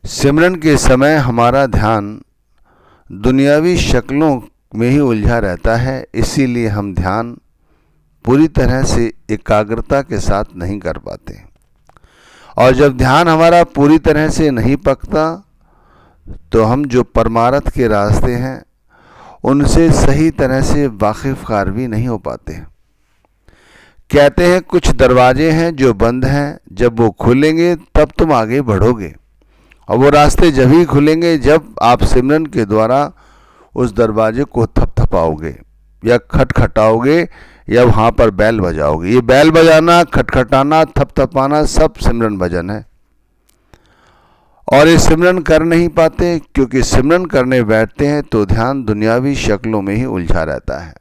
सिमरन के समय हमारा ध्यान दुनियावी शक्लों में ही उलझा रहता है, इसीलिए हम ध्यान पूरी तरह से एकाग्रता के साथ नहीं कर पाते। और जब ध्यान हमारा पूरी तरह से नहीं पकता तो हम जो परमार्थ के रास्ते हैं उनसे सही तरह से वाकिफ़ भी नहीं हो पाते। कहते हैं कुछ दरवाजे हैं जो बंद हैं, जब वो खुलेंगे तब तुम आगे बढ़ोगे, और वो रास्ते जब ही खुलेंगे जब आप सिमरन के द्वारा उस दरवाजे को थपथपाओगे या खटखटाओगे या वहाँ पर बैल बजाओगे। ये बैल बजाना, खटखटाना, थपथपाना सब सिमरन भजन है। और ये सिमरन कर नहीं पाते क्योंकि सिमरन करने बैठते हैं तो ध्यान दुनियावी शक्लों में ही उलझा रहता है।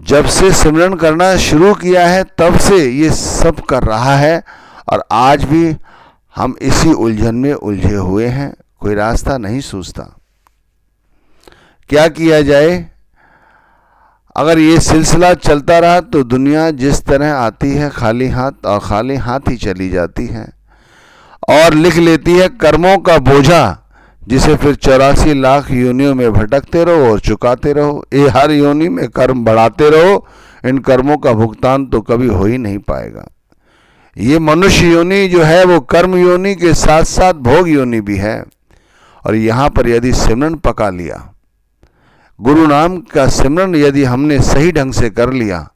जब से सिमरन करना शुरू किया है तब से ये सब कर रहा है, और आज भी हम इसी उलझन में उलझे हुए हैं, कोई रास्ता नहीं सूझता। क्या किया जाए? अगर ये सिलसिला चलता रहा तो दुनिया जिस तरह आती है खाली हाथ और खाली हाथ ही चली जाती है, और लिख लेती है कर्मों का बोझा, जिसे फिर 84 लाख योनियों में भटकते रहो और चुकाते रहो। ये हर योनि में कर्म बढ़ाते रहो, इन कर्मों का भुगतान तो कभी हो ही नहीं पाएगा। ये मनुष्य योनि जो है वो कर्म योनि के साथ साथ भोग योनि भी है। और यहाँ पर यदि सिमरन पका लिया, गुरु नाम का सिमरन यदि हमने सही ढंग से कर लिया,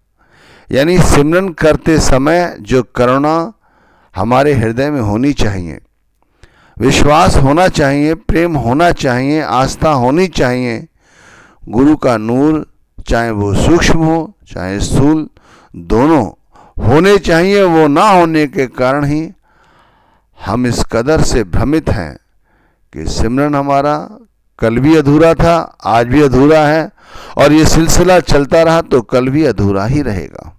यानी सिमरन करते समय जो करुणा हमारे हृदय में होनी चाहिए, विश्वास होना चाहिए, प्रेम होना चाहिए, आस्था होनी चाहिए, गुरु का नूर चाहे वो सूक्ष्म हो चाहे स्थूल दोनों होने चाहिए। वो ना होने के कारण ही हम इस कदर से भ्रमित हैं कि सिमरन हमारा कल भी अधूरा था, आज भी अधूरा है, और ये सिलसिला चलता रहा तो कल भी अधूरा ही रहेगा।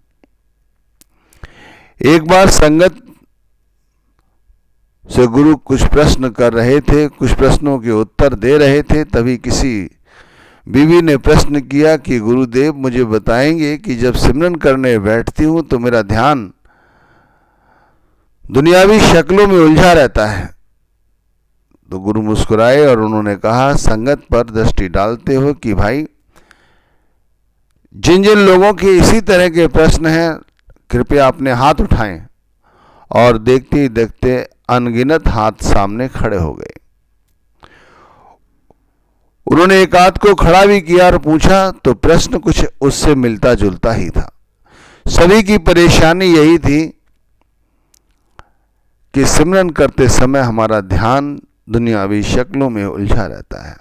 एक बार संगत से गुरु कुछ प्रश्न कर रहे थे, कुछ प्रश्नों के उत्तर दे रहे थे, तभी किसी बीवी ने प्रश्न किया कि गुरुदेव मुझे बताएंगे कि जब सिमरन करने बैठती हूँ तो मेरा ध्यान दुनियावी शक्लों में उलझा रहता है। तो गुरु मुस्कुराए और उन्होंने कहा, संगत पर दृष्टि डालते हो कि भाई जिन जिन लोगों के इसी तरह के प्रश्न हैं कृपया अपने हाथ उठाएं। और देखते ही देखते अनगिनत हाथ सामने खड़े हो गए। उन्होंने एक हाथ को खड़ा भी किया और पूछा तो प्रश्न कुछ उससे मिलता जुलता ही था। सभी की परेशानी यही थी कि सिमरन करते समय हमारा ध्यान दुनियावी शक्लों में उलझा रहता है।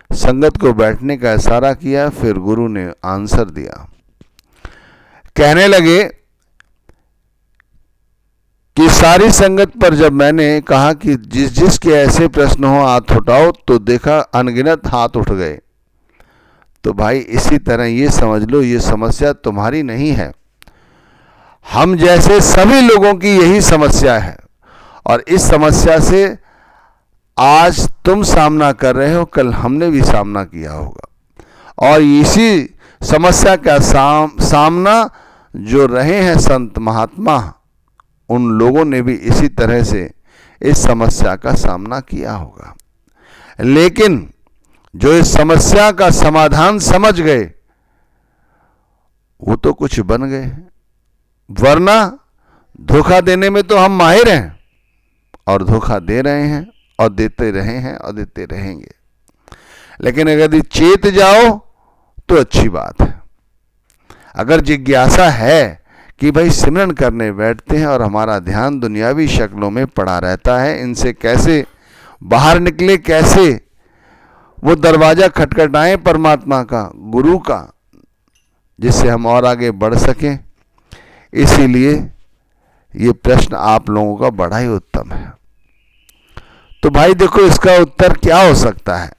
संगत को बैठने का इशारा किया, फिर गुरु ने आंसर दिया। कहने लगे कि सारी संगत पर जब मैंने कहा कि जिस जिसके ऐसे प्रश्न हो हाथ उठाओ, तो देखा अनगिनत हाथ उठ गए। तो भाई इसी तरह ये समझ लो ये समस्या तुम्हारी नहीं है, हम जैसे सभी लोगों की यही समस्या है। और इस समस्या से आज तुम सामना कर रहे हो, कल हमने भी सामना किया होगा। और इसी समस्या का सामना जो रहे हैं संत महात्मा, उन लोगों ने भी इसी तरह से इस समस्या का सामना किया होगा। लेकिन जो इस समस्या का समाधान समझ गए वो तो कुछ बन गए, वरना धोखा देने में तो हम माहिर हैं, और धोखा दे रहे हैं और देते रहे हैं और देते रहेंगे। लेकिन अगर यदि चेत जाओ तो अच्छी बात है। अगर जिज्ञासा है कि भाई सिमरन करने बैठते हैं और हमारा ध्यान दुनियावी शक्लों में पड़ा रहता है, इनसे कैसे बाहर निकले, कैसे वो दरवाजा खटखटाएं परमात्मा का, गुरु का, जिससे हम और आगे बढ़ सकें, इसीलिए ये प्रश्न आप लोगों का बड़ा ही उत्तम है। तो भाई देखो इसका उत्तर क्या हो सकता है?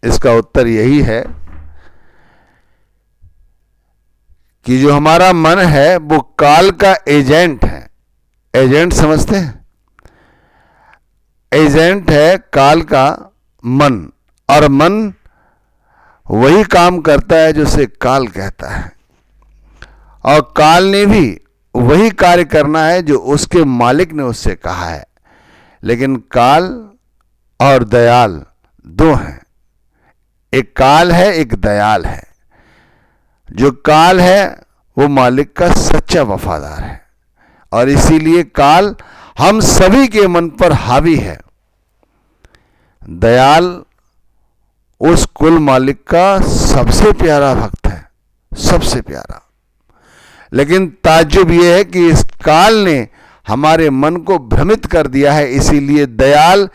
इसका उत्तर यही है कि जो हमारा मन है वो काल का एजेंट है। एजेंट समझते हैं? एजेंट है काल का मन, और मन वही काम करता है जो उसे काल कहता है, और काल ने भी वही कार्य करना है जो उसके मालिक ने उससे कहा है। लेकिन काल और दयाल दो हैं। एक काल है, एक दयाल है। जो काल है वो मालिक का सच्चा वफादार है और इसीलिए काल हम सभी के मन पर हावी है। दयाल उस कुल मालिक का सबसे प्यारा भक्त है, सबसे प्यारा। लेकिन ताज्जुब यह है कि इस काल ने हमारे मन को भ्रमित कर दिया है, इसीलिए दयाल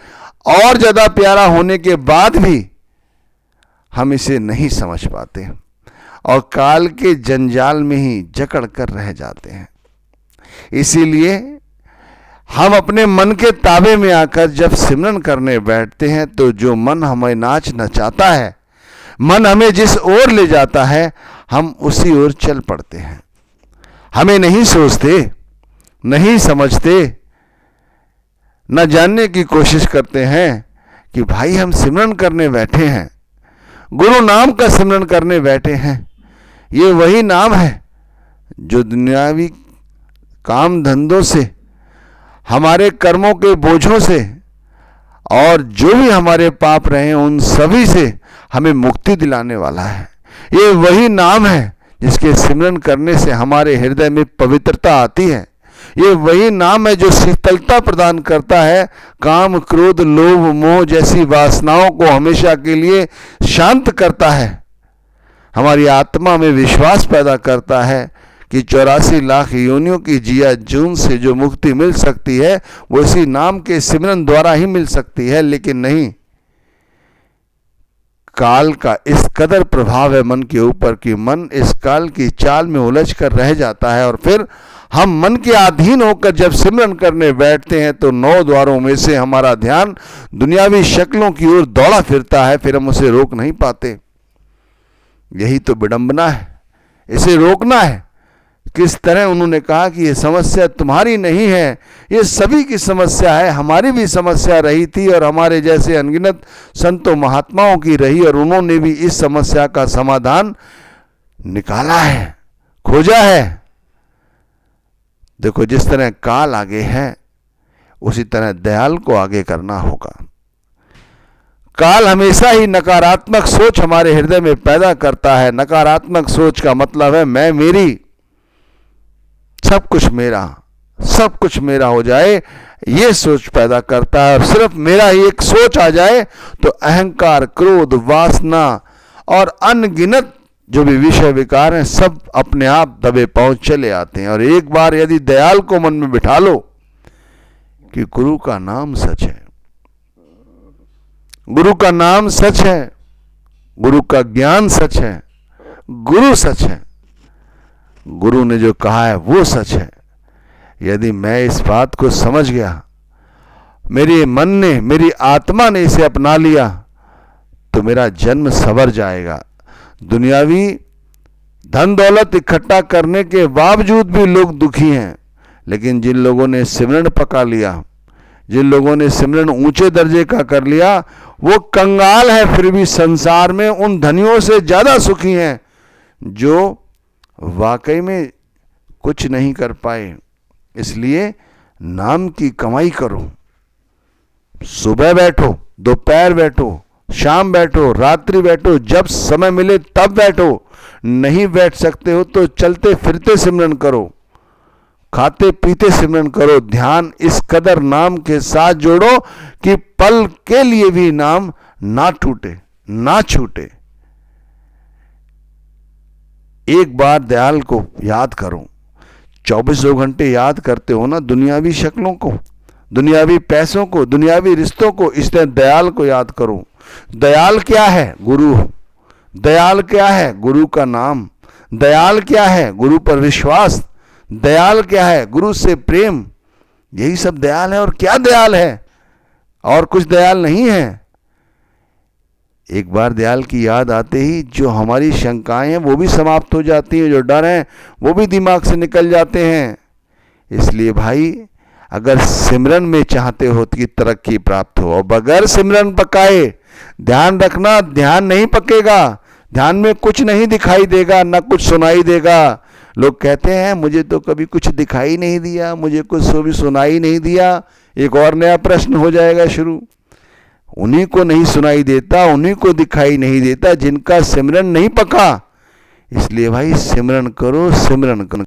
और ज्यादा प्यारा होने के बाद भी हम इसे नहीं समझ पाते और काल के जंजाल में ही जकड़ कर रह जाते हैं। इसीलिए हम अपने मन के ताबे में आकर जब सिमरन करने बैठते हैं तो जो मन हमें नाच नचाता है, मन हमें जिस ओर ले जाता है, हम उसी ओर चल पड़ते हैं। हमें नहीं सोचते, नहीं समझते, न जानने की कोशिश करते हैं कि भाई हम सिमरन करने बैठे हैं, गुरु नाम का सिमरन करने बैठे हैं। ये वही नाम है जो दुनियावी काम धंधों से, हमारे कर्मों के बोझों से और जो भी हमारे पाप रहे उन सभी से हमें मुक्ति दिलाने वाला है। ये वही नाम है जिसके सिमरन करने से हमारे हृदय में पवित्रता आती है। ये वही नाम है जो शीतलता प्रदान करता है, काम क्रोध लोभ मोह जैसी वासनाओं को हमेशा के लिए शांत करता है, हमारी आत्मा में विश्वास पैदा करता है कि 84 लाख योनियों की जिया जून से जो मुक्ति मिल सकती है वो इसी नाम के सिमरन द्वारा ही मिल सकती है। लेकिन नहीं, काल का इस कदर प्रभाव है मन के ऊपर कि मन इस काल की चाल में उलझ कर रह जाता है और फिर हम मन के अधीन होकर जब सिमरन करने बैठते हैं तो 9 द्वारों में से हमारा ध्यान दुनियावी शक्लों की ओर दौड़ा फिरता है, फिर हम उसे रोक नहीं पाते। यही तो विडंबना है, इसे रोकना है। किस तरह उन्होंने कहा कि ये समस्या तुम्हारी नहीं है, ये सभी की समस्या है, हमारी भी समस्या रही थी और हमारे जैसे अनगिनत संतों महात्माओं की रही और उन्होंने भी इस समस्या का समाधान निकाला है, खोजा है। देखो, जिस तरह काल आगे है उसी तरह दयाल को आगे करना होगा। काल हमेशा ही नकारात्मक सोच हमारे हृदय में पैदा करता है। नकारात्मक सोच का मतलब है मैं मेरी, सब कुछ मेरा हो जाए, ये सोच पैदा करता है। और सिर्फ मेरा ही एक सोच आ जाए तो अहंकार, क्रोध, वासना और अनगिनत जो भी विषय विकार हैं सब अपने आप दबे पहुंच चले आते हैं। और एक बार यदि दयाल को मन में बिठा लो कि गुरु का नाम सच है, गुरु का नाम सच है, गुरु का ज्ञान सच है, गुरु सच है, गुरु ने जो कहा है वो सच है, यदि मैं इस बात को समझ गया, मेरे मन ने, मेरी आत्मा ने इसे अपना लिया तो मेरा जन्म संवर जाएगा। दुनियावी धन दौलत इकट्ठा करने के बावजूद भी लोग दुखी हैं, लेकिन जिन लोगों ने सिमरन पका लिया, जिन लोगों ने सिमरन ऊंचे दर्जे का कर लिया, वो कंगाल है फिर भी संसार में उन धनियों से ज्यादा सुखी हैं जो वाकई में कुछ नहीं कर पाए। इसलिए नाम की कमाई करो, सुबह बैठो, दोपहर बैठो, शाम बैठो, रात्रि बैठो, जब समय मिले तब बैठो। नहीं बैठ सकते हो तो चलते फिरते सिमरन करो, खाते पीते सिमरन करो। ध्यान इस कदर नाम के साथ जोड़ो कि पल के लिए भी नाम ना टूटे, ना छूटे। एक बार दयाल को याद करो। 24 घंटे याद करते हो ना दुनियावी शक्लों को, दुनियावी पैसों को, दुनियावी रिश्तों को, इसलिए दयाल को याद करो। दयाल क्या है? गुरु। दयाल क्या है? गुरु का नाम। दयाल क्या है? गुरु पर विश्वास। दयाल क्या है? गुरु से प्रेम। यही सब दयाल है। और क्या दयाल है? और कुछ दयाल नहीं है। एक बार दयाल की याद आते ही जो हमारी शंकाएं हैं वो भी समाप्त हो जाती हैं, जो डर हैं वो भी दिमाग से निकल जाते हैं। इसलिए भाई, अगर सिमरन में चाहते हो कि तरक्की प्राप्त हो और बगैर सिमरन पकाए, ध्यान रखना, ध्यान नहीं पकेगा। ध्यान में कुछ नहीं दिखाई देगा, ना कुछ सुनाई देगा। लोग कहते हैं मुझे तो कभी कुछ दिखाई नहीं दिया, मुझे कुछ भी सुनाई नहीं दिया। एक और नया प्रश्न हो जाएगा शुरू। उन्हीं को नहीं सुनाई देता, उन्हीं को दिखाई नहीं देता जिनका सिमरन नहीं पका। इसलिए भाई सिमरन करो, सिमरन करो।